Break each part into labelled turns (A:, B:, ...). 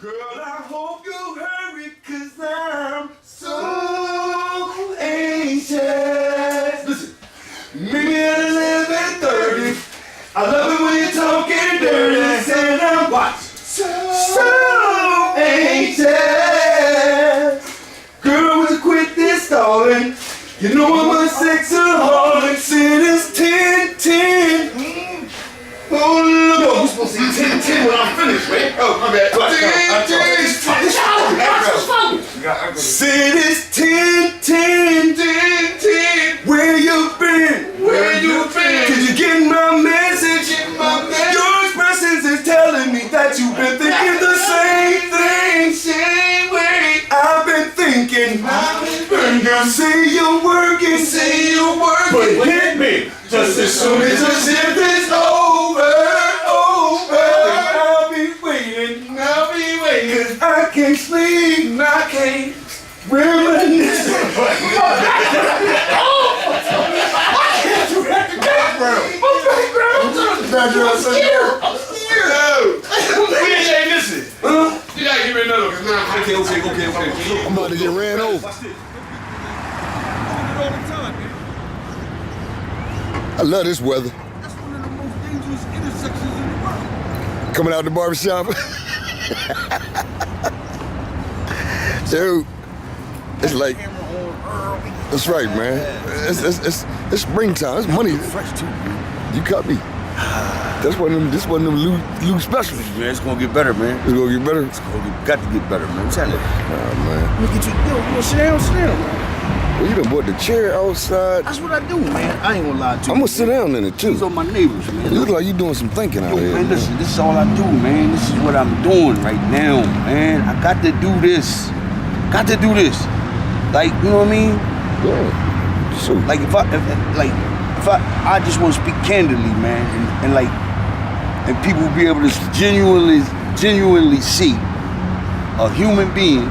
A: Girl, I hope you hurry, 'cause I'm so anxious. Listen, meet me at 11:30. I love it when you're talking dirty. Saying I'm what? So anxious. Girl, would you quit this stalling? You know I'm a sexaholic. Sin is 10-10. Oh, look. Yo, you supposed to say 10-10 when I'm finished, man. Oh, my bad. 10-10. Sin is 10-10. 10-10. Where you been? Where you been? Did you get my message? Your expressions is telling me that you've been thinking the same thing. Same way. I've been thinking. Girl, say you're working. Say you're working. But hit me just as soon as your shift is over. I'll be waiting. 'Cause I can't sleep. I can't reminisce. I can't do that. The background. I'm scared. Hey, listen. You gotta give me another one. Okay.
B: I'm about to get ran over. I love this weather.
C: That's one of the most dangerous intersections in the world.
B: Coming out the barbershop. Dude, it's like, that's right, man. It's springtime. It's money.
C: Fresh too, man.
B: You cut me. This one of them Lou specials.
C: Man, it's gonna get better, man.
B: It's gonna get better.
C: Got to get better, man. What's happening?
B: Oh, man.
C: Let me get you. Yo, sit down, man.
B: Well, you done brought the chair outside.
C: That's what I do, man. I ain't gonna lie to you.
B: I'm gonna sit down in it, too.
C: These are my neighbors, man.
B: You look like you doing some thinking out here.
C: Man, listen, this is all I do, man. This is what I'm doing right now, man. I got to do this. Like, you know what I mean?
B: Yeah. So,
C: Like, if I just want to speak candidly, man, and people be able to genuinely see a human being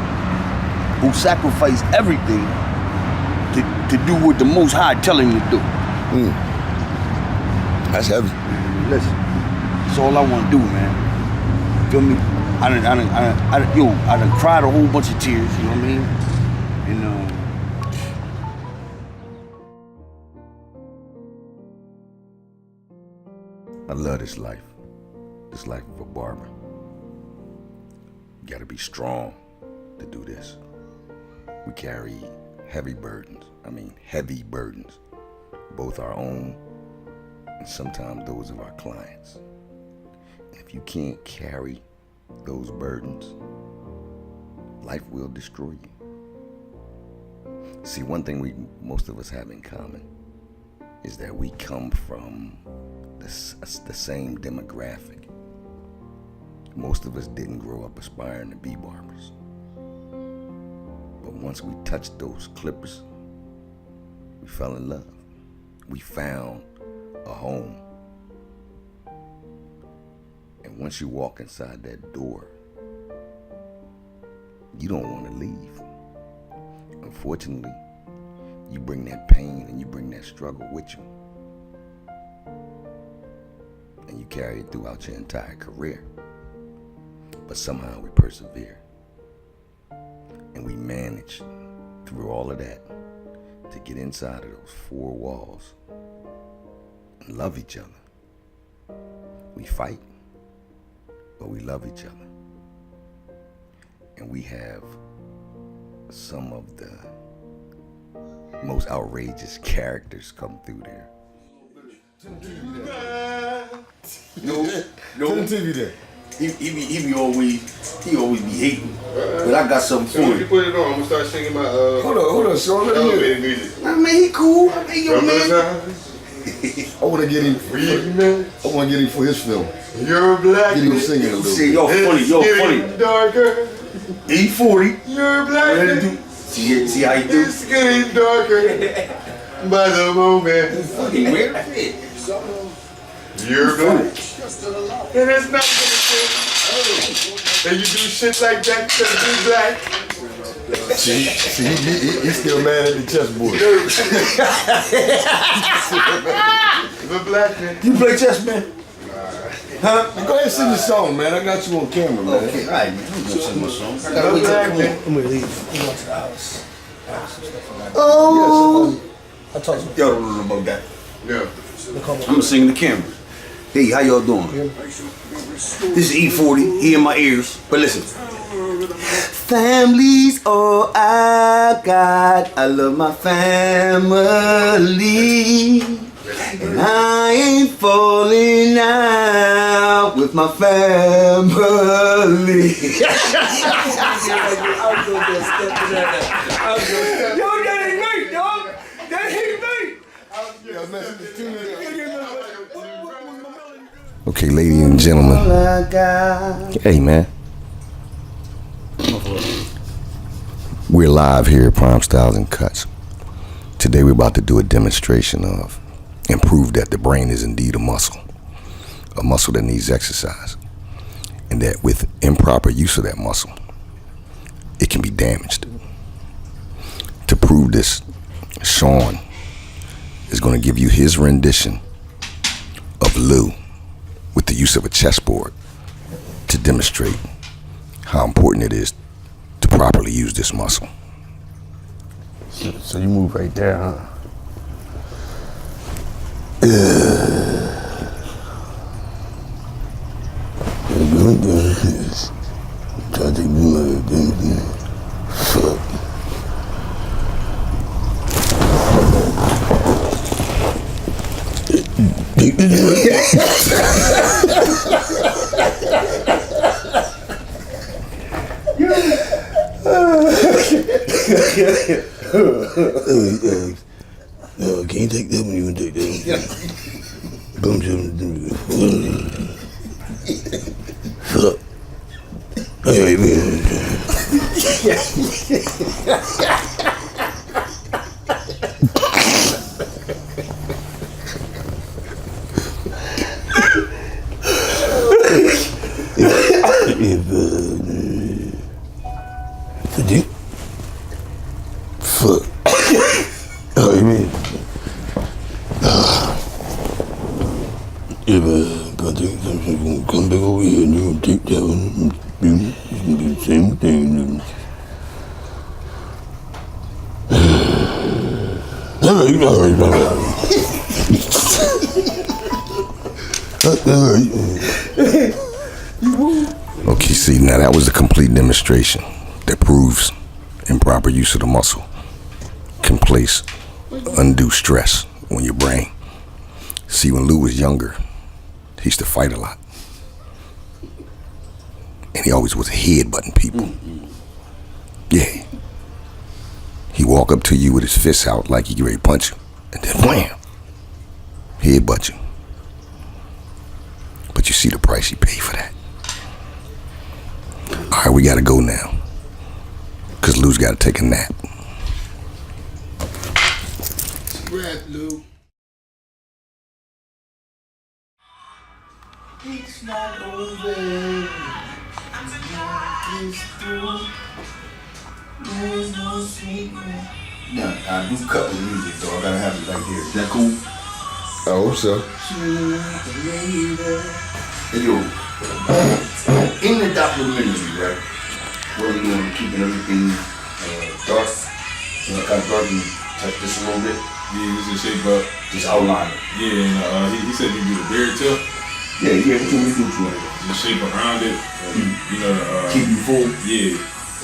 C: who sacrificed everything to do what the Most High tell him to do.
B: that's heavy.
C: Listen, that's all I want to do, man. Feel me? I done cried a whole bunch of tears, you know what I mean? And
B: I love this life of a barber. You gotta be strong to do this. We carry heavy burdens, both our own and sometimes those of our clients. And if you can't carry those burdens, life will destroy you. See, one thing most of us have in common is that we come from the same demographic. Most of us didn't grow up aspiring to be barbers. But once we touched those clippers, we fell in love. We found a home. And once you walk inside that door, you don't want to leave. Unfortunately, you bring that pain and you bring that struggle with you. And you carry it throughout your entire career. But somehow we persevere. And we manage through all of that to get inside of those four walls and love each other. We fight, but we love each other. And we have some of the most outrageous characters come through there.
C: no.
B: Turn the TV there.
C: He always be hating. But I got something for
A: When you
C: you.
A: put it on, I'm gonna start singing my
B: Hold on, Sean. Let me hear it.
A: elevator music.
C: Nah, man, he cool. Hey, yo, man.
B: I want to get him for his film.
A: You're black.
B: Get him singing a little
C: Say,
B: bit.
C: yo, funny.
A: Getting darker.
C: 840.
A: You're black.
C: See how you do?
A: It's getting darker by the moment.
C: Funny, man.
A: You're black. And it's not gonna change. And you do shit like that because you're black.
B: See, he's still mad at the chessboard.
A: The black man.
C: You play chess, man?
A: Huh? Go ahead and sing the song, man. I got you on camera, man.
C: Okay, all right, man. I'm gonna sing my song. I gotta wait till
D: I'm gonna leave. I'm going to the house.
C: Oh!
D: I told you.
C: Y'all don't know about that.
A: Yeah.
C: I'm gonna sing in the camera. Hey, how y'all doing? This is E40, he in my ears. But listen. Family's all I got. I love my family. And I ain't falling out with my family. Yo, that ain't right, dog. That ain't right.
B: Okay, ladies and gentlemen. Hey, man. We're live here at Prime Styles and Cuts. Today we're about to do a demonstration of and prove that the brain is indeed a muscle that needs exercise, and that with improper use of that muscle, it can be damaged. To prove this, Sean is going to give you his rendition of Lou with the use of a chessboard to demonstrate how important it is to properly use this muscle.
A: So you move right there, huh?
E: No, can't take that one. You can take that one. Shut up. Hey, man. Fuck. Oh, you mean? Yeah, but I think something's gonna come back over here and you're gonna take that one. It's gonna be the same thing.
B: Okay, see, now that was a complete demonstration that proves improper use of the muscle can place undue stress on your brain. See, when Lou was younger, he used to fight a lot. And he always was headbutting people. Yeah. He walk up to you with his fists out like he get ready to punch you. And then wham! Headbutt you. But you see the price he paid for that. All right, we gotta go now. Cause Lou's gotta take a nap.
A: Breath, Lou.
C: It's not over. It's through. There's no secret. Nah, I do cut the music, though. I gotta have it like this. Is that cool?
A: I hope so.
C: Hey, yo. In the documentary, right? What are we doing? Keeping everything dark. You know, kind of dark and touch this a little bit.
F: Yeah, this is shape up.
C: Just outline it.
F: Yeah, and he said you do the beard tip.
C: Yeah, what you want me to do to it?
F: Just shape around it. You know,
C: keep you full?
F: Yeah.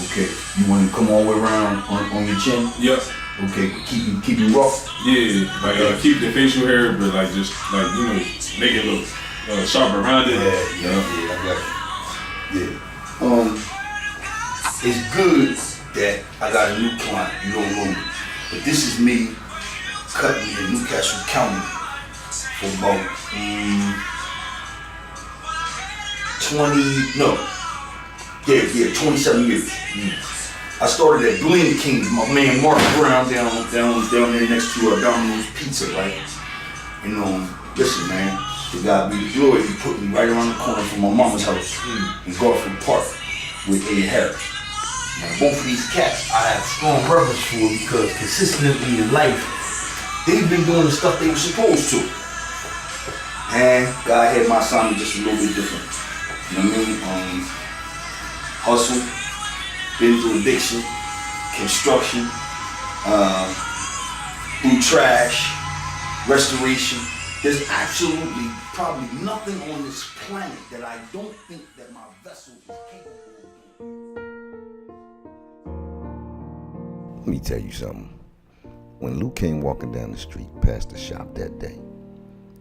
C: Okay. You want to come all the way around on your chin?
F: Yep.
C: Okay. Keep you rough?
F: Yeah. Like keep the facial hair, but like just like, you know, make it look sharp around it.
C: Yeah, I got it. Yeah. It's good that I got a new client. You don't know me. But this is me cutting in Newcastle County for about 27 years. I started at Blend Kings, my man Mark Brown down there next to Domino's Pizza, right? And listen, man, to God be the glory, he put me right around the corner from my mama's house in Garfield Park with Ed Harris. Now, both of these cats I have strong reverence for because consistently in life, they've been doing the stuff they were supposed to. And God had my assignment just a little bit different. You know what I mean? Hustle, been through addiction, construction, through trash, restoration. There's absolutely probably nothing on this planet that I don't think that my vessel is capable of doing.
B: Let me tell you something. When Lou came walking down the street past the shop that day,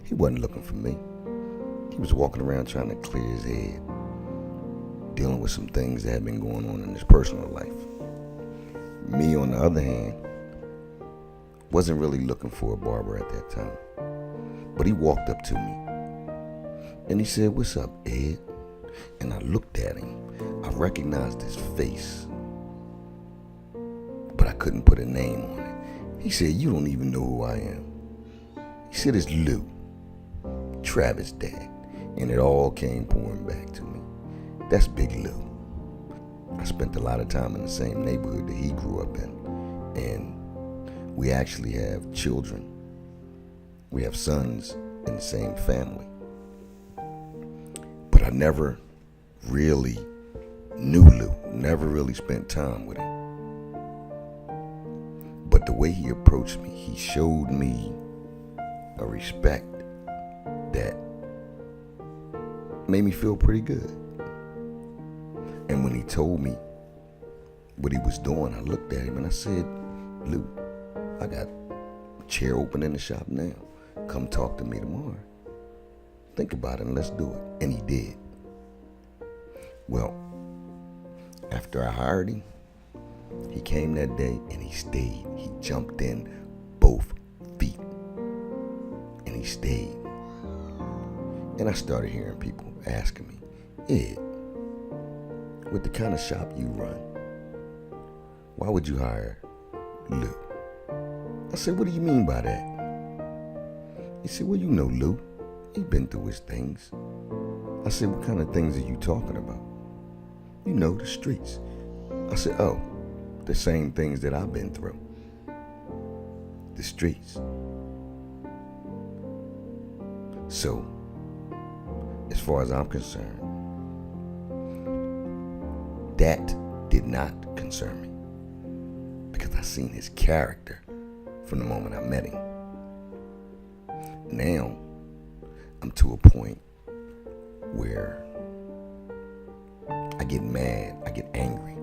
B: he wasn't looking for me. He was walking around trying to clear his head, dealing with some things that had been going on in his personal life. Me, on the other hand, wasn't really looking for a barber at that time. But he walked up to me and he said, "What's up, Ed?" And I looked at him. I recognized his face, but I couldn't put a name on it. He said, "You don't even know who I am." He said, "It's Lou, Travis' dad." And it all came pouring back to me. That's Big Lou. I spent a lot of time in the same neighborhood that he grew up in. And we actually have children. We have sons in the same family. But I never really knew Lou, never really spent time with him. But the way he approached me, he showed me a respect that made me feel pretty good. And when he told me what he was doing, I looked at him and I said, "Lou, I got a chair open in the shop now. Come talk to me tomorrow. Think about it and let's do it." And he did. Well, after I hired him, he came that day and he stayed. He jumped in both feet and he stayed. And I started hearing people asking me, "Ed, with the kind of shop you run, why would you hire Lou?" I said, "What do you mean by that?" He said, "Well, you know Lou. He's been through his things." I said, "What kind of things are you talking about?" "You know, the streets." I said, "Oh, the same things that I've been through. The streets." So, as far as I'm concerned, that did not concern me because I seen his character from the moment I met him. Now, I'm to a point where I get mad, I get angry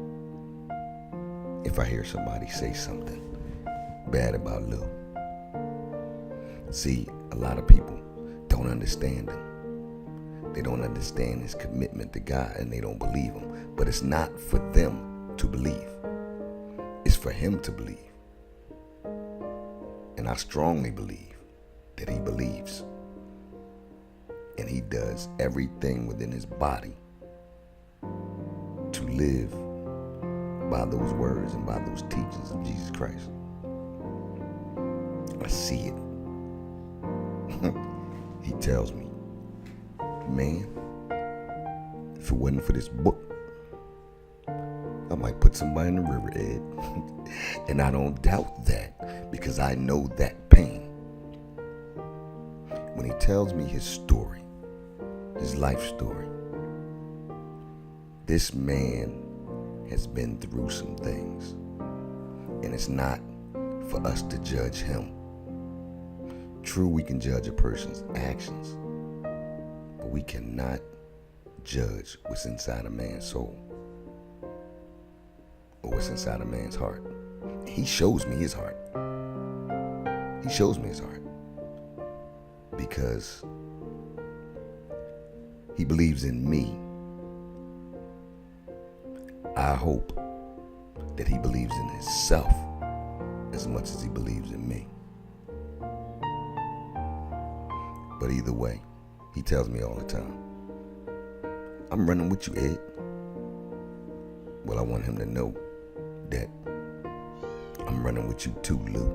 B: if I hear somebody say something bad about Lou. See, a lot of people don't understand him. They don't understand his commitment to God and they don't believe him. But it's not for them to believe. It's for him to believe. And I strongly believe that he believes. And he does everything within his body to live by those words and by those teachings of Jesus Christ. I see it. He tells me, "Man, if it wasn't for this book, I might put somebody in the river, Ed." And I don't doubt that because I know that pain. When he tells me his story, his life story, this man has been through some things. And it's not for us to judge him. True, we can judge a person's actions, but we cannot judge what's inside a man's soul or what's inside a man's heart. He shows me his heart. He shows me his heart because he believes in me. I hope that he believes in himself as much as he believes in me. But either way, he tells me all the time, "I'm running with you, Ed." Well, I want him to know that I'm running with you too, Lou.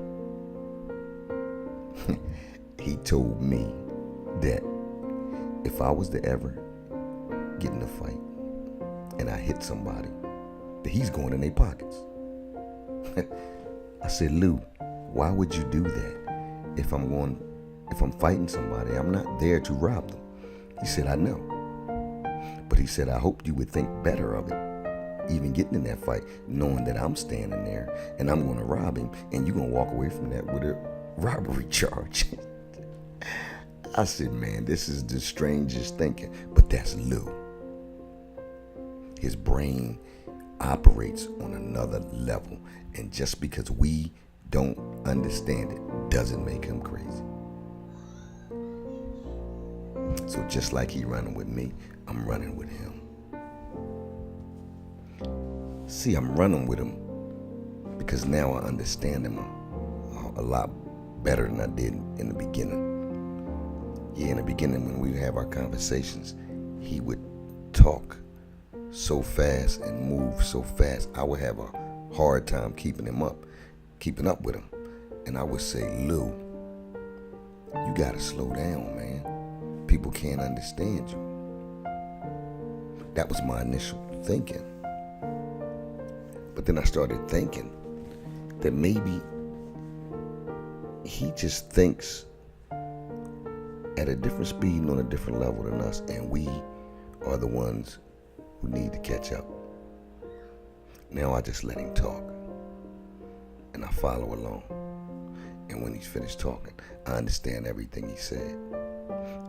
B: He told me that if I was to ever get in a fight and I hit somebody, that he's going in their pockets. I said, "Lou, why would you do that if I'm going if I'm fighting somebody, I'm not there to rob them. He said, I know. But he said, I hope you would think better of it, even getting in that fight, knowing that I'm standing there and I'm going to rob him, and you're going to walk away from that with a robbery charge. I said, man, this is the strangest thinking, but that's Lou. His brain operates on another level, and just because we don't understand it doesn't make him crazy. So just like he running with me, I'm running with him. See, I'm running with him because now I understand him a lot better than I did in the beginning. Yeah, in the beginning when we would have our conversations, he would talk so fast and move so fast, I would have a hard time keeping up with him. And I would say, Lou, you gotta slow down, man. People can't understand you. That was my initial thinking. But then I started thinking that maybe he just thinks at a different speed and on a different level than us, and we are the ones who need to catch up. Now I just let him talk, and I follow along. And when he's finished talking, I understand everything he said,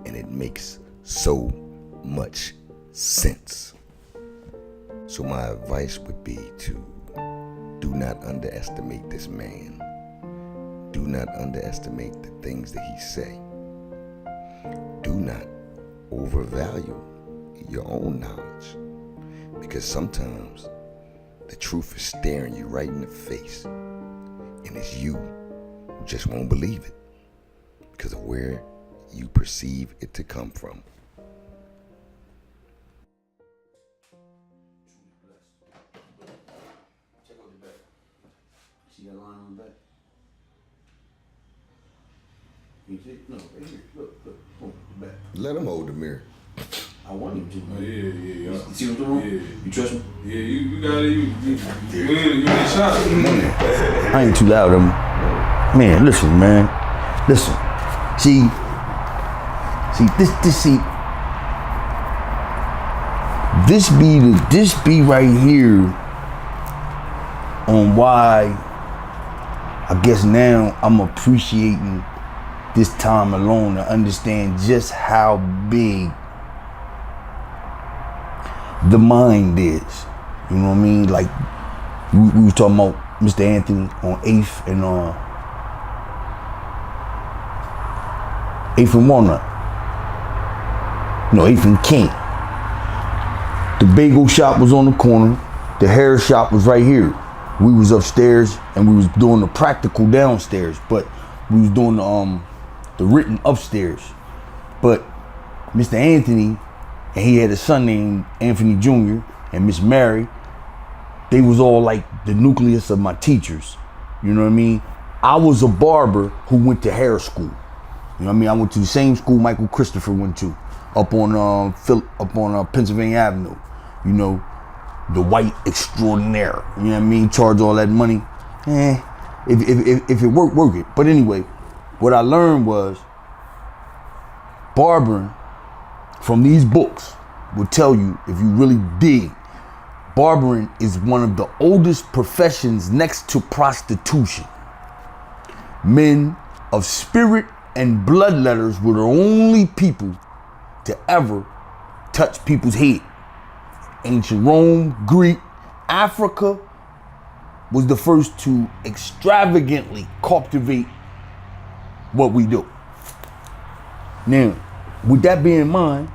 B: and it makes so much sense. So my advice would be to do not underestimate this man. Do not underestimate the things that he say. Do not overvalue your own knowledge, because sometimes the truth is staring you right in the face, and it's you who just won't believe it because of where you perceive it to come from.
C: Check out the back. See that line on the back? You see? No, right here. Look, boom, the back.
B: Let him hold the mirror.
C: I want him to.
F: Oh, yeah.
C: You see what I'm doing?
F: Yeah.
C: You trust me?
F: Yeah, you got it. You ain't shot.
C: I ain't too loud. Man, listen, man. Listen. See, this be right here on why I guess now I'm appreciating this time alone to understand just how big the mind is. You know what I mean? Like we was talking about Mr. Anthony on 8th and 8th and Walnut. No, 8th and King. The bagel shop was on the corner. The hair shop was right here. We was upstairs and we was doing the practical downstairs, but we was doing the written upstairs. But Mr. Anthony, and he had a son named Anthony Jr. and Miss Mary, they was all like the nucleus of my teachers. You know what I mean? I was a barber who went to hair school. You know what I mean? I went to the same school Michael Christopher went to, up on Pennsylvania Avenue. You know, the white extraordinaire. You know what I mean? Charge all that money. If it work it. But anyway, what I learned was barbering from these books will tell you, if you really dig, barbering is one of the oldest professions next to prostitution. Men of spirit and bloodletters were the only people to ever touch people's head. Ancient Rome, Greek, Africa was the first to extravagantly cultivate what we do. Now, with that being in mind,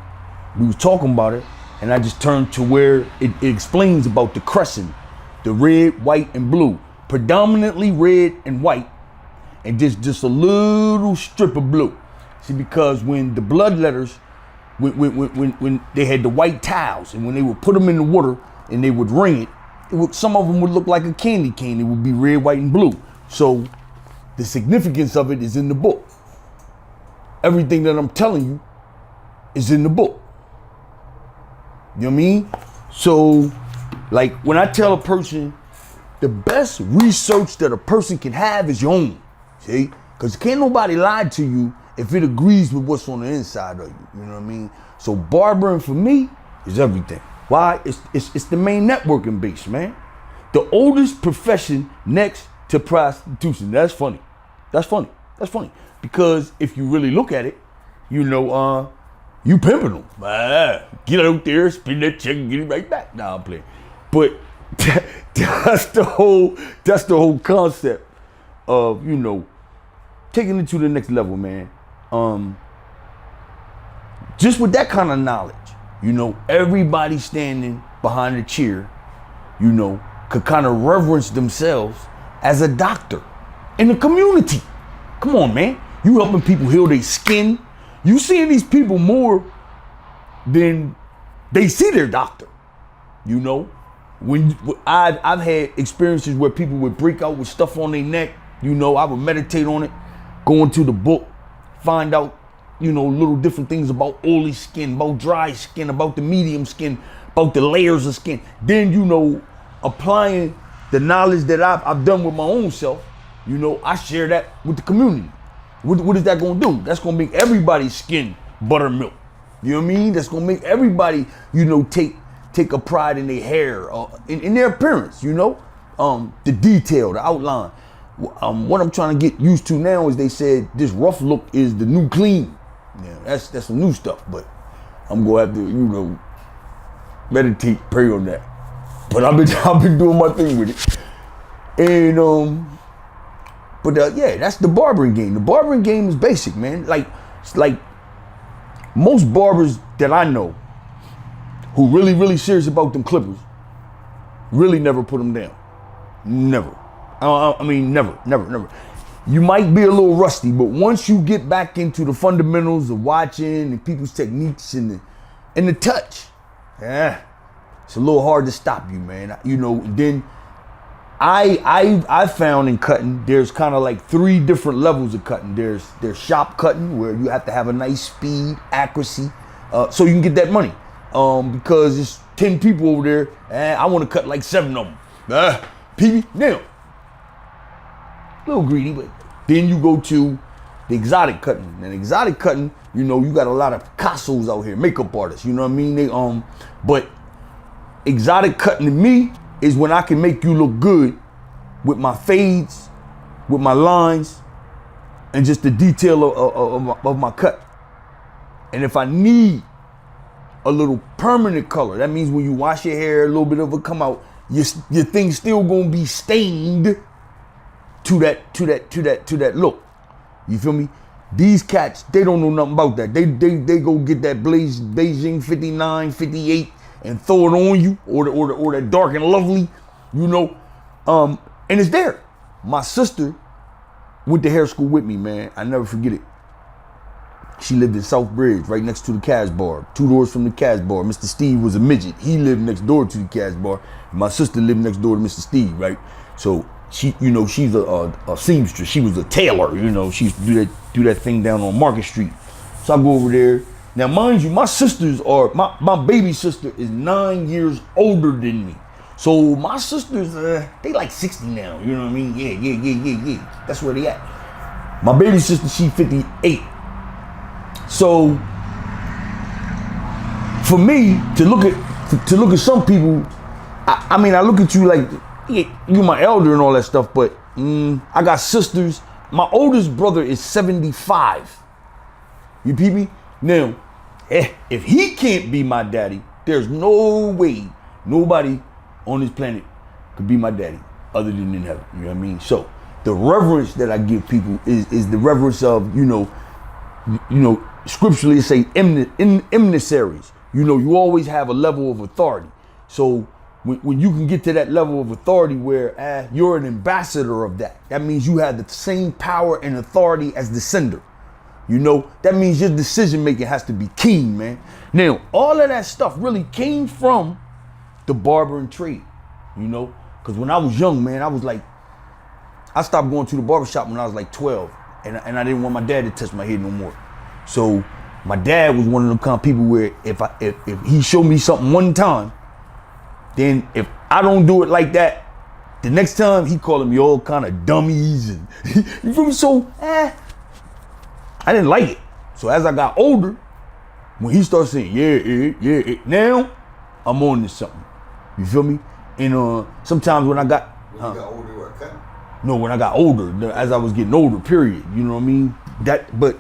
C: we was talking about it, and I just turned to where it explains about the crescent, the red, white, and blue. Predominantly red and white, and just a little strip of blue. See, because when the bloodletters, when they had the white tiles, and when they would put them in the water and they would ring it, some of them would look like a candy cane. It would be red, white, and blue. So the significance of it is in the book. Everything that I'm telling you is in the book. You know what I mean? So, like, when I tell a person, the best research that a person can have is your own. See? Because can't nobody lie to you if it agrees with what's on the inside of you. You know what I mean? So barbering for me is everything. Why? It's the main networking base, man. The oldest profession next to prostitution. That's funny. That's funny. That's funny. Because if you really look at it, you know, you pimping them. Get out there, spin that check, and get it right back. Nah, I'm playing. But that's the whole concept of, you know, taking it to the next level, man. Just with that kind of knowledge, you know, everybody standing behind a chair, you know, could kind of reverence themselves as a doctor in the community. Come on, man. You helping people heal their skin. You seeing these people more than they see their doctor. You know, when I've had experiences where people would break out with stuff on their neck. You know, I would meditate on it, go into the book, find out, you know, little different things about oily skin, about dry skin, about the medium skin, about the layers of skin. Then, you know, applying the knowledge that I've done with my own self, you know, I share that with the community. What is that gonna do? That's gonna make everybody's skin buttermilk. You know what I mean? That's gonna make everybody, you know, take a pride in their hair, in their appearance, you know? The detail, the outline. What I'm trying to get used to now is they said this rough look is the new clean. Yeah, that's some new stuff, but I'm gonna have to, you know, meditate, pray on that. But I've been doing my thing with it. And yeah, that's the barbering game. The barbering game is basic, man. Like most barbers that I know who really serious about them clippers really never put them down. Never. I mean, never. You might be a little rusty, but once you get back into the fundamentals of watching and people's techniques and the touch, it's a little hard to stop you, man. You know, then I found in cutting, there's kind of like 3 different levels of cutting. There's shop cutting, where you have to have a nice speed, accuracy, so you can get that money. Because it's 10 people over there, I want to cut like 7 of them. PB, now. A little greedy, but then you go to the exotic cutting. And exotic cutting, you know, you got a lot of Picassos out here, makeup artists, you know what I mean? But exotic cutting to me is when I can make you look good with my fades, with my lines, and just the detail of my cut. And if I need a little permanent color, that means when you wash your hair, a little bit of it come out, your thing's still gonna be stained to that look. You feel me? These cats, they don't know nothing about that. They go get that Beijing 59, 58 and throw it on you, or that dark and lovely, you know. And it's there. My sister went to hair school with me, man. I never forget it. She lived in South Bridge, right next to the Casbar, 2 doors from the Casbar. Mr. Steve was a midget. He lived next door to the Casbar. My sister lived next door to Mr. Steve, right? So she, you know, she's a seamstress. She was a tailor, you know. She used to do that thing down on Market Street. So I go over there. Now, mind you, my sisters are, my baby sister is 9 years older than me. So my sisters, they like 60 now, you know what I mean? Yeah. That's where they at. My baby sister, she 58. So for me to look at some people, I mean, I look at you like, you my elder and all that stuff, but I got sisters. My oldest brother is 75. You peep me? Now, if he can't be my daddy, there's no way nobody on this planet could be my daddy other than in heaven. You know what I mean? So the reverence that I give people is the reverence of, you know, scripturally it say emissaries. You know, you always have a level of authority. So when you can get to that level of authority where you're an ambassador of that means you have the same power and authority as the sender. You know, that means your decision making has to be keen, man. Now, all of that stuff really came from the barbering trade, you know, because when I was young, man, I stopped going to the barbershop when I was like 12, and I didn't want my dad to touch my head no more. So my dad was one of them kind of people where if he showed me something one time, then if I don't do it like that, the next time he calling me all kind of dummies and you feel me? So I didn't like it. So as I got older, when he started saying, yeah, now I'm on to something. You feel me? And sometimes when I got,
A: When you got older, what, cut?
C: no, when I got older, as I was getting older, period. You know what I mean? But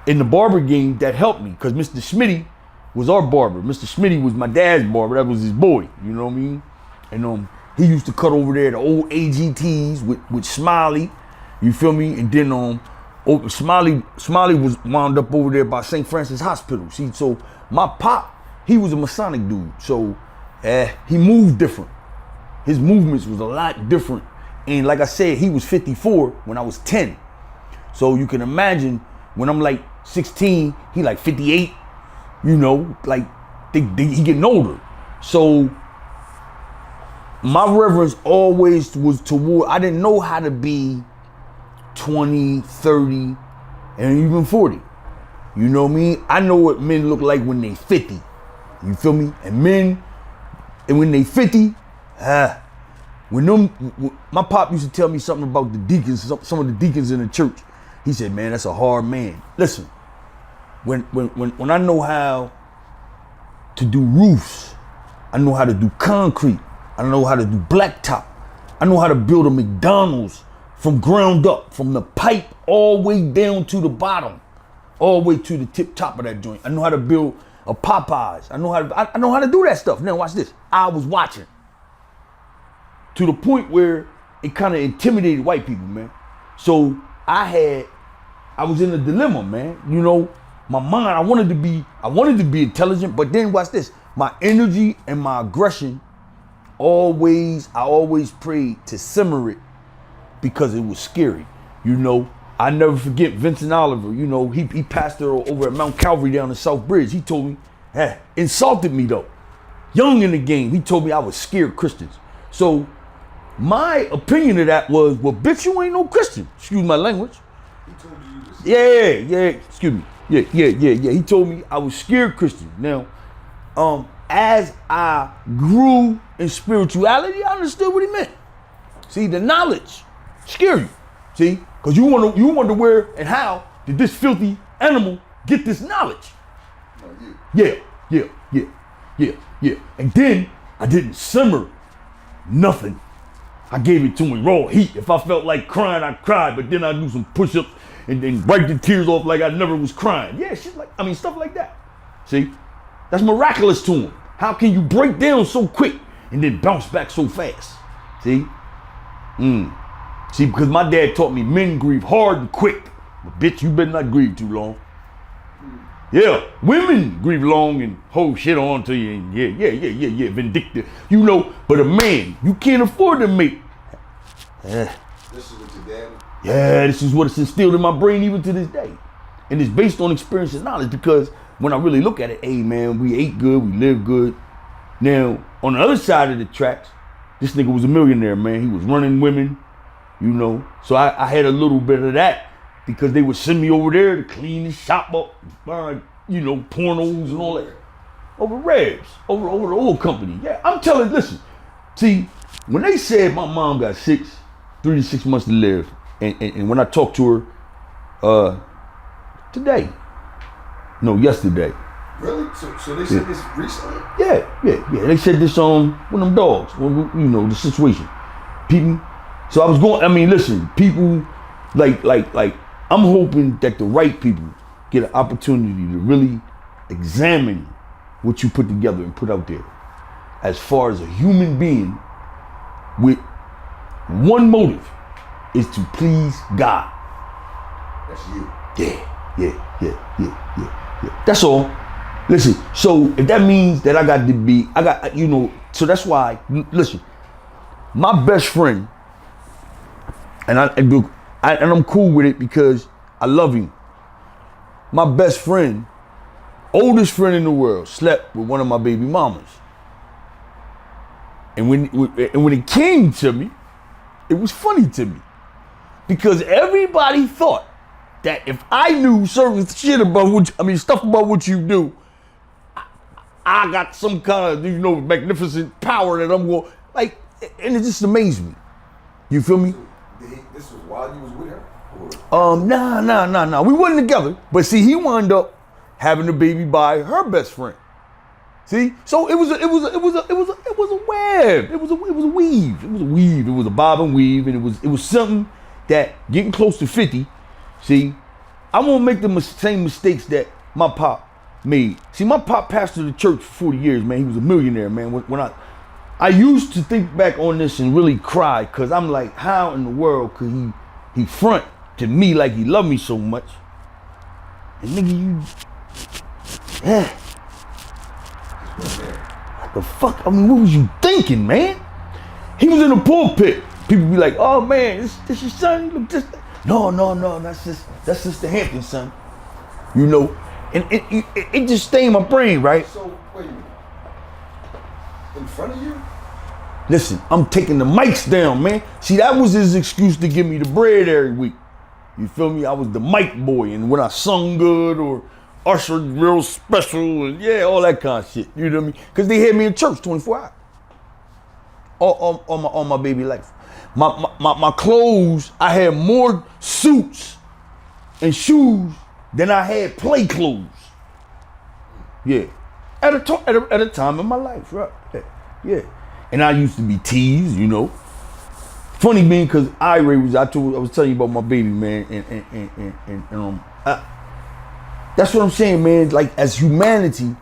C: in the barber game, that helped me because Mr. Smitty was our barber. Mr. Smitty was my dad's barber. That was his boy. You know what I mean? And he used to cut over there the old AGTs with Smiley. You feel me? And then Smiley was wound up over there by St. Francis Hospital. See, so my pop, he was a Masonic dude. So he moved different. His movements was a lot different. And like I said, he was 54 when I was 10. So you can imagine when I'm like 16, he like 58, you know, like he getting older. So my reverence always was toward, I didn't know how to be 20, 30, and even 40. You know what I mean? I know what men look like when they 50. You feel me? And men, and when they 50, my pop used to tell me something about the deacons, some of the deacons in the church. He said, man, that's a hard man. Listen, when I know how to do roofs, I know how to do concrete, I know how to do blacktop, I know how to build a McDonald's from ground up, from the pipe all the way down to the bottom, all the way to the tip top of that joint. I know how to build a Popeyes. I know how to do that stuff. Now watch this. I was watching to the point where it kind of intimidated white people, man. So I was in a dilemma, man. You know, my mind, I wanted to be intelligent, but then watch this. My energy and my aggression, I always prayed to simmer it because it was scary. You know, I never forget Vincent Oliver. You know, he pastored over at Mount Calvary down in South Bridge. He told me, insulted me though. Young in the game, he told me I was scared Christians. So my opinion of that was, well, bitch, you ain't no Christian. Excuse my language.
A: He told you this.
C: Yeah. Excuse me. Yeah. He told me I was scared Christian. Now, as I grew in spirituality, I understood what he meant. See, the knowledge scare you. See, because you wonder where and how did this filthy animal get this knowledge? Yeah. And then I didn't simmer nothing. I gave it to him raw heat. If I felt like crying, I cried, but then I do some push-ups and then wipe the tears off like I never was crying. Yeah, stuff like that. See, that's miraculous to him. How can you break down so quick and then bounce back so fast? See? See, because my dad taught me men grieve hard and quick. But bitch, you better not grieve too long. Yeah, women grieve long and hold shit on to you and yeah, vindictive. You know, but a man, you can't afford to make.
A: This is what your dad.
C: Yeah, this is what it's instilled in my brain even to this day. And it's based on experience and knowledge because when I really look at it, hey man, we ate good, we lived good. Now, on the other side of the tracks, this nigga was a millionaire, man. He was running women, you know. So I had a little bit of that. Because they would send me over there to clean the shop up, find, you know, pornos and all that. Over Rebs, over the old company. Yeah, I'm telling, listen. See, when they said my mom got 3 to 6 months to live, and when I talked to her yesterday.
A: Really? So they said this recently?
C: Yeah. They said this on one of them dogs, you know, the situation. People, so I was going, I mean, listen, people like, I'm hoping that the right people get an opportunity to really examine what you put together and put out there as far as a human being with one motive is to please God.
A: That's you.
C: Yeah. That's all. Listen, so if that means that so that's why, listen, my best friend, and I'm cool with it because I love him. My best friend, oldest friend in the world, slept with one of my baby mamas. And when it came to me, it was funny to me. Because everybody thought that if I knew certain shit about stuff about what you do, I got some kind of, magnificent power that I'm going, and it just amazed me. You feel me?
A: This was while you was with her?
C: Nah. We wasn't together. But see, he wound up having a baby by her best friend. See? So it was a web. It was a weave. It was a bob and weave, and it was something that getting close to 50, see, I won't make the same mistakes that my pop made. See, my pop pastored the church for 40 years, man. He was a millionaire, man. When I used to think back on this and really cry, because I'm like, how in the world could he front to me like he loved me so much? And nigga, what the fuck? I mean, what was you thinking, man? He was in the pulpit. People be like, oh man, this your son? You look just no, that's just the Hampton son. You know, and it just stayed in my brain, right?
B: So, wait a minute. In front of you?
C: Listen, I'm taking the mics down, man. See, that was his excuse to give me the bread every week. You feel me? I was the mic boy, and when I sung good or ushered real special, and yeah, all that kind of shit. You know what I mean? Because they had me in church 24 hours. All my baby life. My clothes, I had more suits and shoes than I had play clothes. Yeah. At a time in my life, right? Yeah. And I used to be teased, you know. Funny being because I was telling you about my baby, man, and that's what I'm saying, man. Like, as humanity,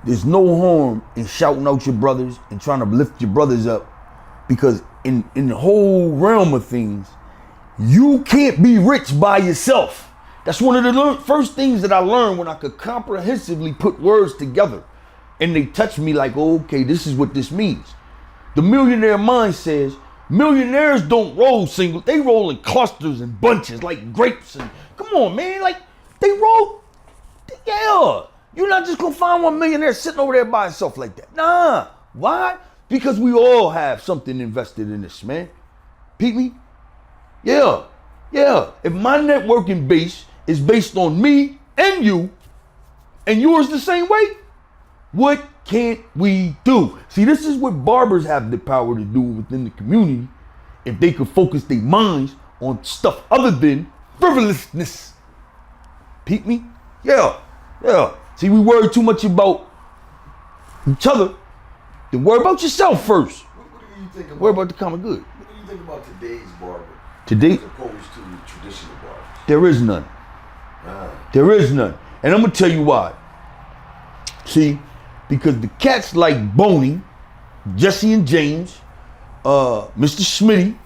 C: there's no harm in shouting out your brothers and trying to lift your brothers up, because in the whole realm of things, you can't be rich by yourself. That's one of the first things that I learned when I could comprehensively put words together, and they touched me like, oh, okay, this is what this means. The millionaire mind says millionaires don't roll single, they roll in clusters and bunches like grapes. And come on, man, like they roll. Yeah, you're not just gonna find one millionaire sitting over there by himself like that. Nah, why? Because we all have something invested in this, man. Peep me? Yeah. If my networking base is based on me and you, and yours the same way, what can't we do? See, this is what barbers have the power to do within the community if they could focus their minds on stuff other than frivolousness. Peep me? Yeah. See, we worry too much about each other, then worry about yourself first.
B: What do you think about?
C: Worry about the common good.
B: What do you think about today's barber?
C: Today,
B: As opposed to traditional barbers?
C: there is none. There is none. And I'm gonna tell you why. See, because the cats like Boney, Jesse and James, Mr. Smitty,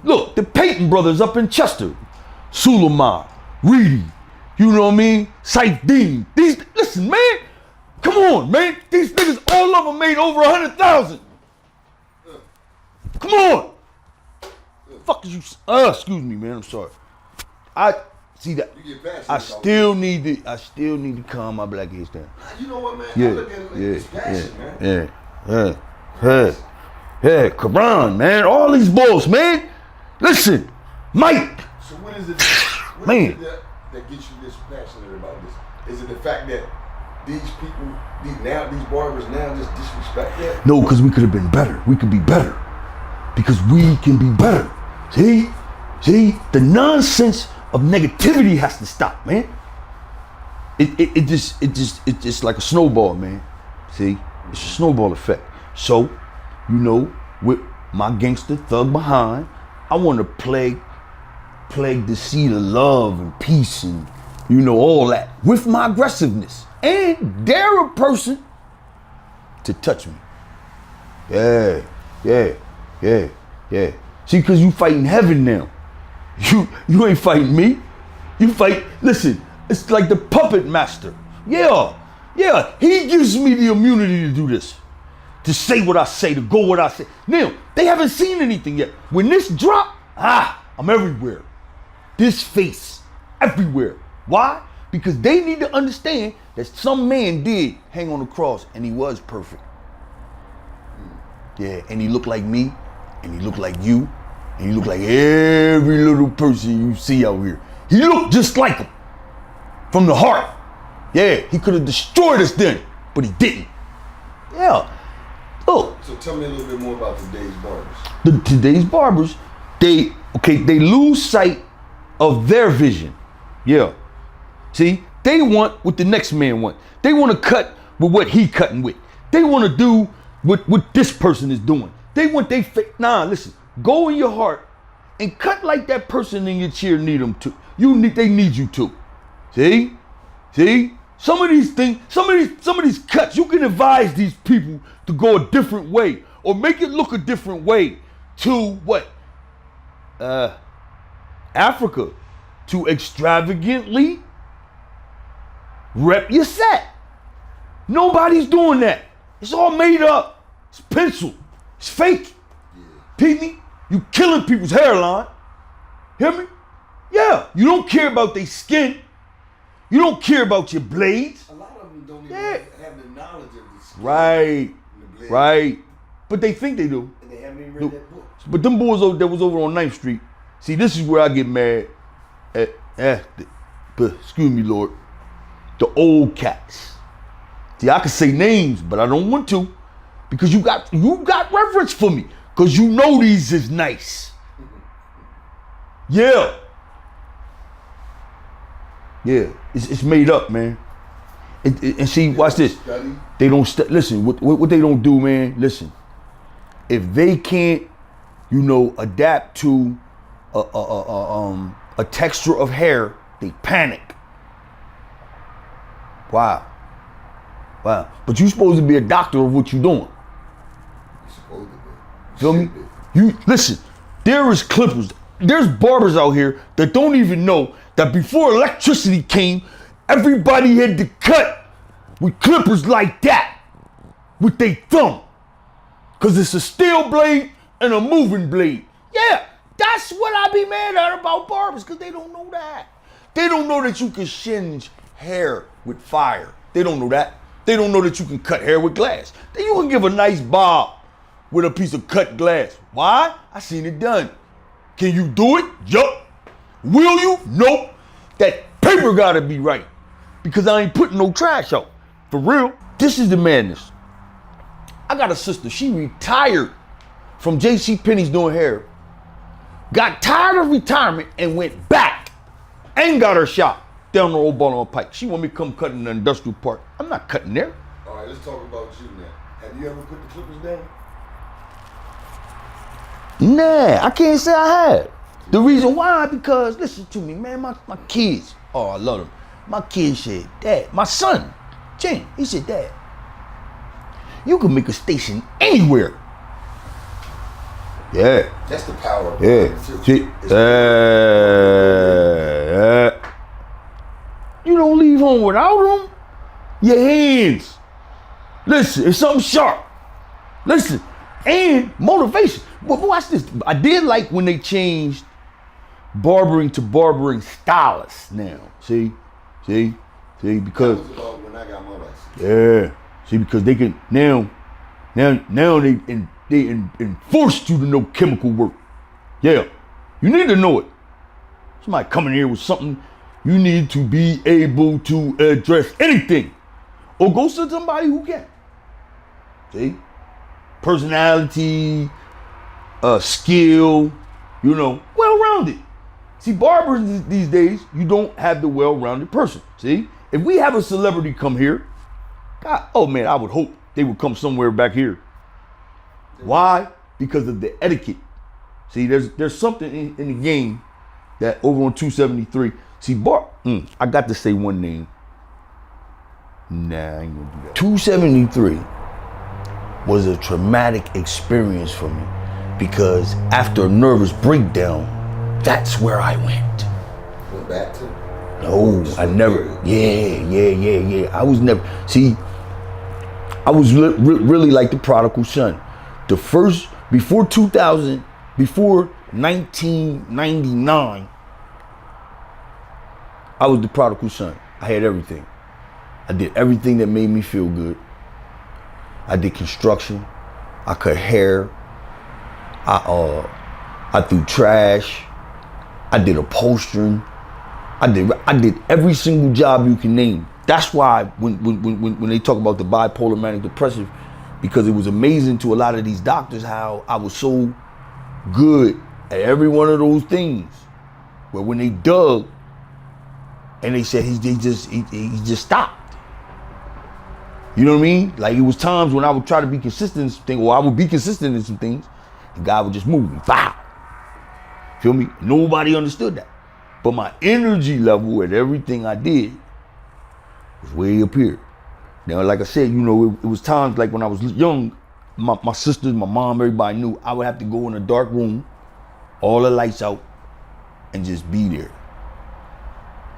C: look, the Payton brothers up in Chester, Suleiman, Reedy, you know what I mean? Saif Dean. Listen, man, come on, man. These niggas, all of them made over 100,000. Come on. Fuck is you? Excuse me, man. I'm sorry. I see that. I still need to calm my black ass down.
B: You know what, man?
C: Yeah,
B: I look at it like it's passion, man.
C: Yeah. Cabron, man. All these balls, man. Listen, Mike.
B: So what is it?
C: Man.
B: That gets you this passionate about this? Is it the fact that these people, these barbers now just disrespect that?
C: No, because we could have been better. We could be better. Because we can be better. See, the nonsense of negativity has to stop, man. It's just like a snowball, man. See, it's a snowball effect. So, you know, with my gangster thug behind, I want to plague the seed of love and peace and, you know, all that with my aggressiveness, and dare a person to touch me. Yeah. See, because you fighting heaven now. You ain't fighting me. You fight, listen, it's like the puppet master. Yeah, he gives me the immunity to do this. To say what I say, to go what I say. Now, they haven't seen anything yet. When this drop, I'm everywhere. This face, everywhere. Why? Because they need to understand that some man did hang on the cross and he was perfect. Yeah, and he looked like me, and he looked like you, and he looked like every little person you see out here. He looked just like him. From the heart. Yeah, he could have destroyed us then, but he didn't. Yeah. Look.
B: So tell me a little bit more about today's barbers.
C: Today's barbers, they lose sight of their vision. Yeah. See, they want what the next man want. They want to cut with what he cutting with. They want to do what this person is doing. They want they nah, listen, go in your heart and cut like that person in your chair need them to. They need you to. See? Some of these things, some of these cuts, you can advise these people to go a different way or make it look a different way to what? Africa. To extravagantly rep your set. Nobody's doing that. It's all made up. It's pencil. It's fake. Pete me? You killing people's hairline. Hear me? Yeah. You don't care about their skin. You don't care about your blades.
B: A lot of them don't even have the knowledge of the skin.
C: Right. But they think they do.
B: And they haven't even read that book.
C: But them boys that was over on 9th Street, see, this is where I get mad but excuse me, Lord, the old cats. See, I can say names, but I don't want to, because you got reverence for me, because you know these is nice. Yeah, it's made up, man. And see, watch this. They don't listen. What they don't do, man. Listen, if they can't, adapt to a texture of hair, they panic. Wow. But you supposed to be a doctor of what you doing.
B: You're supposed to be.
C: Feel me? You listen. There is clippers. There's barbers out here that don't even know that before electricity came, everybody had to cut with clippers like that with their thumb, cause it's a steel blade and a moving blade. Yeah. That's what I be mad at about barbers, because they don't know that. They don't know that you can singe hair with fire. They don't know that. They don't know that you can cut hair with glass. Then you can give a nice bob with a piece of cut glass. Why? I seen it done. Can you do it? Yup. Will you? Nope. That paper gotta be right, because I ain't putting no trash out. For real. This is the madness. I got a sister. She retired from J.C. Penney's doing hair. Got tired of retirement and went back and got her shot down the old Baltimore Pike. She want me to come cut in the industrial park. I'm not cutting there.
B: All right, let's talk about you now. Have you ever put the clippers down?
C: Nah, I can't say I have. The reason why, because listen to me, man, my kids, oh, I love them. My kids said, Dad, my son, Jen, he said, Dad, you can make a station anywhere. Yeah.
B: That's the power of
C: You don't leave home without them. Your hands. Listen, it's something sharp. Listen, and motivation. But watch this. I did like when they changed barbering to barbering stylists now. See, because
B: that was about when I got my license.
C: Yeah. See, because they can now they enforced you to know chemical work. Yeah, you need to know it. Somebody coming here with something, you need to be able to address anything, or go to somebody who can. See, personality, skill, well-rounded. See, barbers these days, you don't have the well-rounded person. See, if we have a celebrity come here, God, oh man, I would hope they would come somewhere back here. Why? Because of the etiquette. See, there's something in the game that over on 273. See, I got to say one name. Nah, I ain't gonna do that. 273 was a traumatic experience for me, because after a nervous breakdown, that's where I went.
B: Went back to?
C: No, I never. Yeah. I was never. See, I was really like the prodigal son. The first, before 1999, I was the prodigal son. I had everything. I did everything that made me feel good. I did construction. I cut hair. I threw trash. I did upholstering. I did every single job you can name. That's why when they talk about the bipolar manic depressive, because it was amazing to a lot of these doctors how I was so good at every one of those things But when they dug, and they said he just stopped. You know what I mean? Like it was times when I would try to be consistent in some things, or I would be consistent in some things, and God would just move me. Wow. Feel me? Nobody understood that. But my energy level at everything I did was way up here. Now, like I said, you know, it was times like when I was young, my sisters, my mom, everybody knew I would have to go in a dark room, all the lights out, and just be there.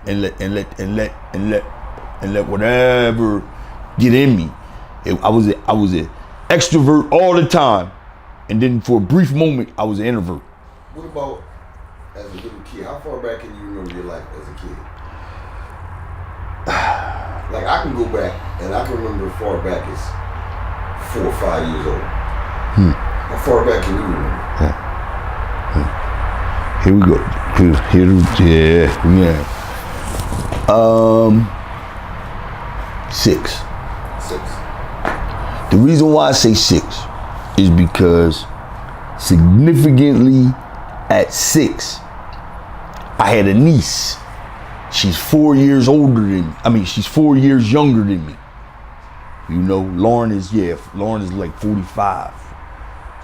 C: And let whatever get in me. I was an extrovert all the time, and then for a brief moment, I was an introvert.
B: What about as a little kid? How far back can you remember your life as a kid? Like I can go back, and I can remember as far back as 4 or 5 years old. How far back can you remember?
C: Here we go. Yeah. 6.
B: 6.
C: The reason why I say 6 is because significantly at 6, I had a niece. She's 4 years older than me. I mean, she's 4 years younger than me. You know, Lauren is like 45.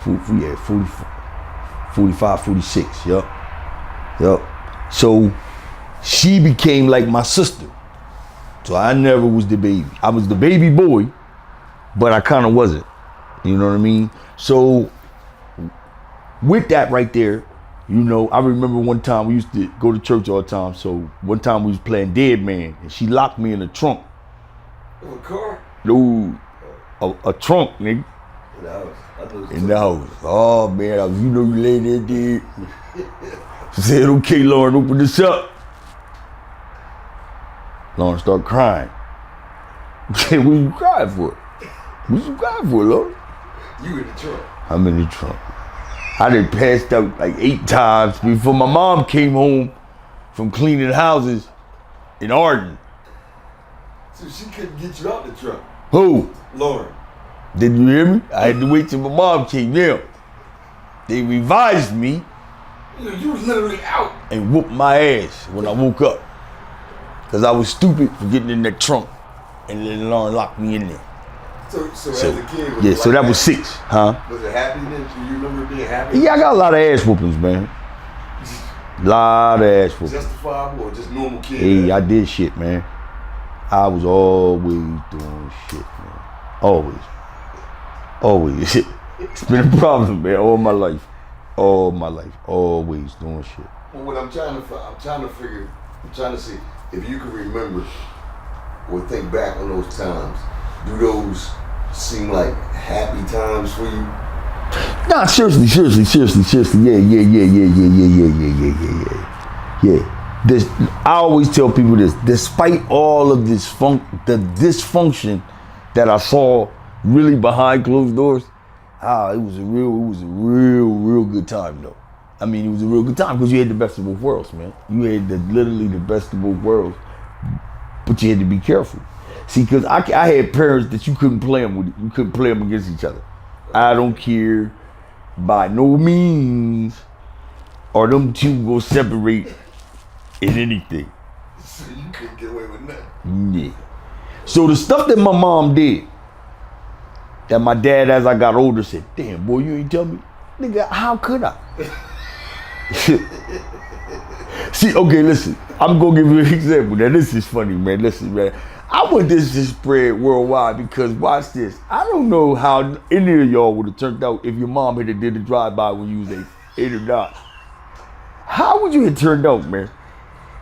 C: 45, 46, yup. So she became like my sister. So I never was the baby. I was the baby boy, but I kind of wasn't. You know what I mean? So with that right there, you know, I remember one time we used to go to church all the time. So one time we was playing Dead Man, and she locked me in the trunk.
B: Of a car?
C: No, a trunk, nigga.
B: In the house.
C: In the house. Oh man, you know you laying there dead. She said, okay, Lauren, open this up. Lauren started crying. I said, what are you crying for? What you crying for, Lauren?
B: You in the trunk.
C: I'm in the trunk. I done passed out like 8 times before my mom came home from cleaning houses in Arden.
B: So she couldn't get you out the trunk.
C: Who?
B: Lauren.
C: Did you hear me? I had to wait till my mom came down. They revised me.
B: You was literally out.
C: And whooped my ass when I woke up. Cause I was stupid for getting in that trunk and then Lauren locked me in there.
B: So as a kid, was
C: yeah, so that was 6, huh?
B: Was it happy then? Do you remember being happy?
C: Yeah, I got a lot of ass whoopings, man. Lot of ass whoopings.
B: Justifiable or just normal kid?
C: Hey, I did shit, man. I was always doing shit, man. Always. It's been a problem, man, all my life. Always doing shit.
B: Well, what I'm trying to see if you can remember or think back on those times. Do those seem like happy times for you?
C: Nah, seriously. Yeah. I always tell people this, despite all of the dysfunction that I saw really behind closed doors, it was a real good time though. I mean, it was a real good time because you had the best of both worlds, man. You had literally the best of both worlds, but you had to be careful. See, because I had parents that you couldn't play them with. You couldn't play them against each other. I don't care by no means are them two gonna separate in anything.
B: So you couldn't get away with nothing.
C: Yeah. So the stuff that my mom did, that my dad, as I got older, said, damn, boy, you ain't tell me. Nigga, how could I? See, okay, listen. I'm gonna give you an example. Now, this is funny, man. Listen, man. I want this to spread worldwide because watch this. I don't know how any of y'all would have turned out if your mom had did a drive-by when you was 8 or 9. How would you have turned out, man?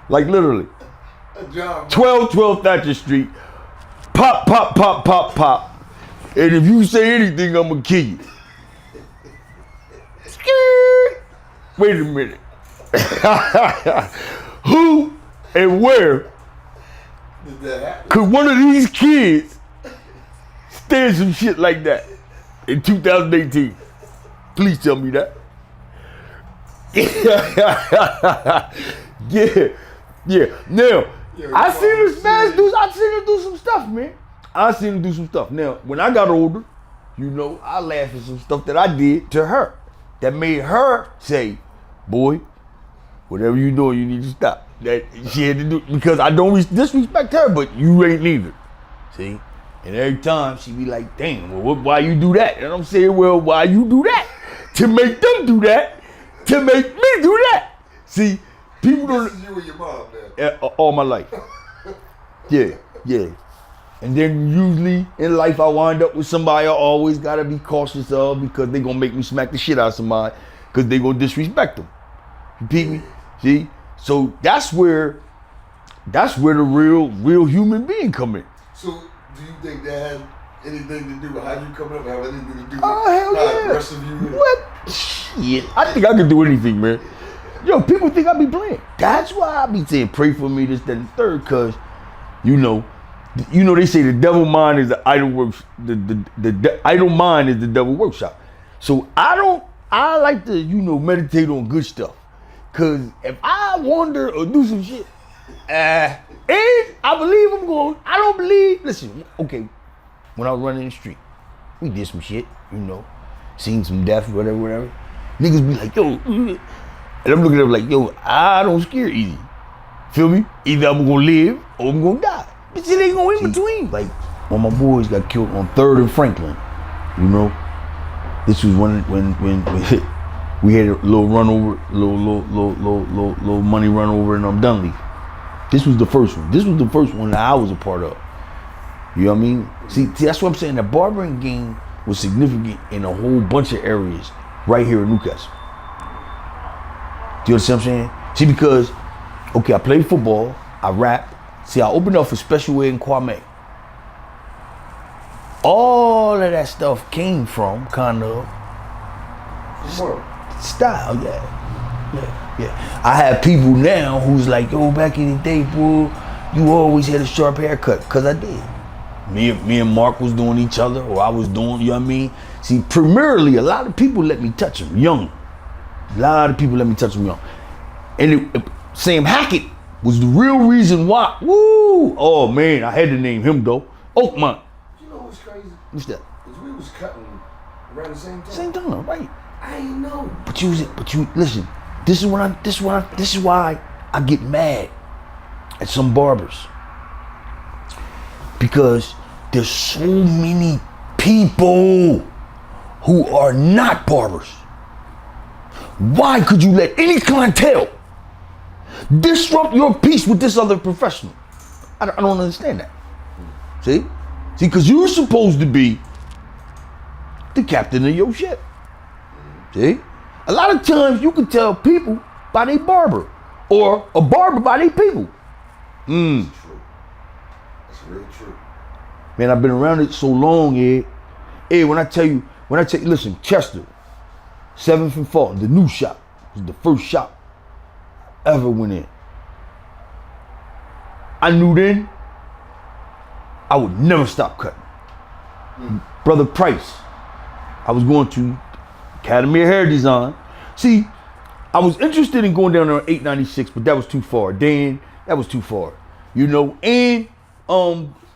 C: Like literally. 12 Thatcher Street. Pop. And if you say anything, I'm gonna kill you. Wait a minute. Who and where could one of these kids stand some shit like that in 2018? Please tell me that. Yeah. Now, I seen her smash dudes. I seen her do some stuff, man. Now, when I got older, you know, I laughed at some stuff that I did to her that made her say, boy, whatever you doing, you need to stop. That she had to do because I don't disrespect her, but you ain't neither. See? And every time she be like, damn, well, why you do that? And I'm saying, well, why you do that? To make them do that, to make me do that. See, people don't.
A: This is you and your mom, man.
C: All my life. Yeah. And then usually in life I wind up with somebody I always gotta be cautious of because they gonna make me smack the shit out of somebody because they gonna disrespect them. You peep me? See? So that's where the real human being come in.
A: So, do you think that has anything to do with how you coming up? Have anything to do with
C: Oh, hell
A: how
C: yeah.
A: the rest of you?
C: What? Shit. I think I can do anything, man. Yo, people think I be playing. That's why I be saying pray for me, this, that, and third, cause you know they say the devil mind is the idle works. The idle mind is the devil workshop. So I like to meditate on good stuff. Cause if I wander or do some shit, and I believe I'm going. I don't believe. Listen, okay. When I was running the street, we did some shit. Seen some death, whatever. Niggas be like, yo, and I'm looking at them like, yo, I don't scare easy. Feel me? Either I'm gonna live or I'm gonna die. But it ain't going in between. Like when my boys got killed on 3rd and Franklin, this was when we had a little run over, little money run over in Dunleavy. This was the first one. This was the first one that I was a part of. You know what I mean? See, that's what I'm saying. The barbering game was significant in a whole bunch of areas right here in Newcastle. Do you understand what I'm saying? See, because, okay, I played football, I rapped. See, I opened up for Special Ed and Kwame. All of that stuff came from kind of style, yeah. I have people now who's like, yo, back in the day, bro, you always had a sharp haircut, because I did. Me and Mark was doing each other, or I was doing, you know what I mean? See, primarily, a lot of people let me touch them young. A lot of people let me touch them young. And Sam Hackett was the real reason why. Woo! Oh, man, I had to name him, though. Oakmont.
A: You know what's crazy?
C: What's that?
A: Because we was cutting around the same time.
C: Same time, right?
A: I ain't know.
C: But you listen, this is why I get mad at some barbers. Because there's so many people who are not barbers. Why could you let any clientele disrupt your peace with this other professional? I don't understand that. See, because you're supposed to be the captain of your ship. See, a lot of times you can tell people by their barber, or a barber by their people.
A: That's true. That's real true.
C: Man, I've been around it so long, Ed. Ed, when I tell you, listen, Chester, 7th and Fulton, the new shop, was the first shop I ever went in. I knew then I would never stop cutting. Brother Price, I was going to Academy of Hair Design. See, I was interested in going down there on 896, but that was too far. Dan, that was too far. And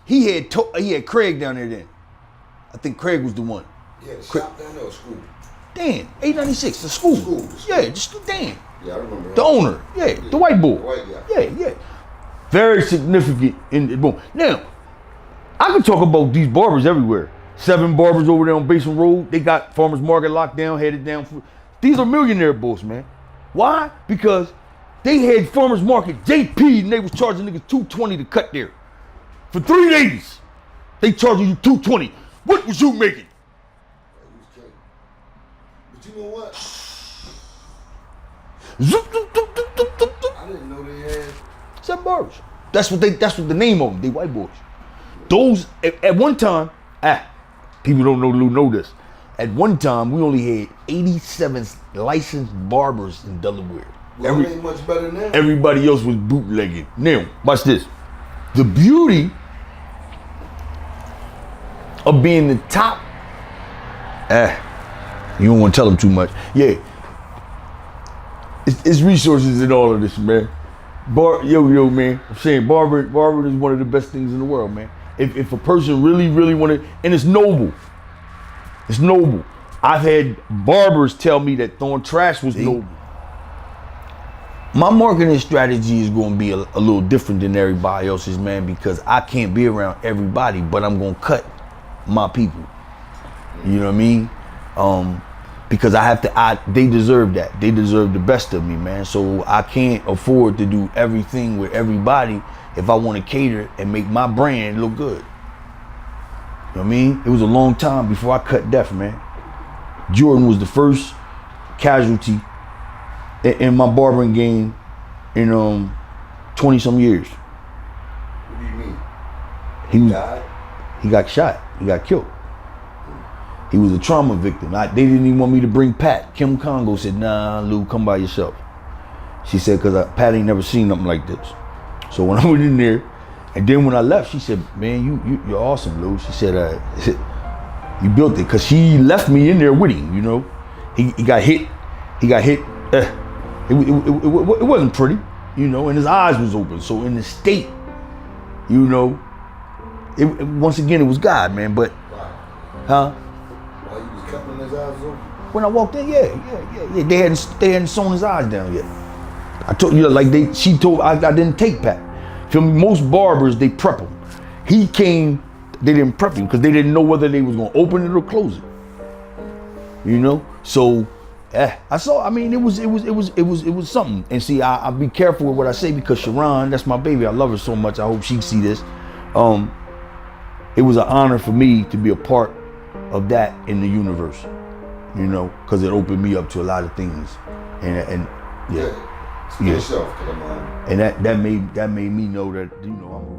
C: he had Craig down there then. I think Craig was the one.
A: Yeah, the shop down there or school?
C: Dan, 896, the school.
A: School.
C: Yeah, just Dan.
A: Yeah, I remember that.
C: The owner. Yeah, the white boy.
A: The white guy.
C: Yeah. Very significant in the boom. Now, I can talk about these barbers everywhere. 7 barbers over there on Basin Road. They got Farmers Market locked down, headed down. These are millionaire bulls, man. Why? Because they had Farmers Market JP and they was charging niggas $220 to cut there. For 3 days, they charging you $220. What was you making?
A: But you know what? I didn't know they had
C: 7 barbers. That's what the name of them. They white boys. Those at one time, people don't know this. At one time, we only had 87 licensed barbers in Delaware.
A: Well, it ain't much better than that.
C: Everybody else was bootlegging. Now, watch this. The beauty of being the top. You don't want to tell them too much. Yeah. It's resources in all of this, man. Yo, man. I'm saying barber is one of the best things in the world, man. If a person really wanted, and it's noble. It's noble. I've had barbers tell me that throwing trash was noble. My marketing strategy is going to be a little different than everybody else's, man, because I can't be around everybody, but I'm going to cut my people. You know what I mean? Because they deserve that. They deserve the best of me, man. So I can't afford to do everything with everybody if I want to cater and make my brand look good. You know what I mean? It was a long time before I cut Def, man. Jordan was the first casualty in my barbering game in 20-some years.
B: What do you mean?
C: He
B: Died?
C: He got shot. He got killed. He was a trauma victim. They didn't even want me to bring Pat. Kim Congo said, nah, Lou, come by yourself. She said, because Pat ain't never seen nothing like this. So when I went in there, and then when I left, she said, man, you're awesome, Lou. She said, you built it. Because she left me in there with him, you know. He got hit. He got hit. It wasn't pretty, you know, and his eyes was open. So in the state, you know, once again, it was God, man. But, huh?
B: While he was cutting his eyes open?
C: When I walked in, yeah. They hadn't sewn his eyes down yet. I told you, like she told I didn't take Pat. Feel me? Most barbers, they prep him. He came, they didn't prep him because they didn't know whether they was gonna open it or close it. You know? So I saw, I mean, it was something. And see, I be careful with what I say because Sharon, that's my baby. I love her so much. I hope she see this. It was an honor for me to be a part of that in the universe, you know, because it opened me up to a lot of things. And yeah.
B: Yourself, 'cause I'm
C: And that made me know that, you know, I'm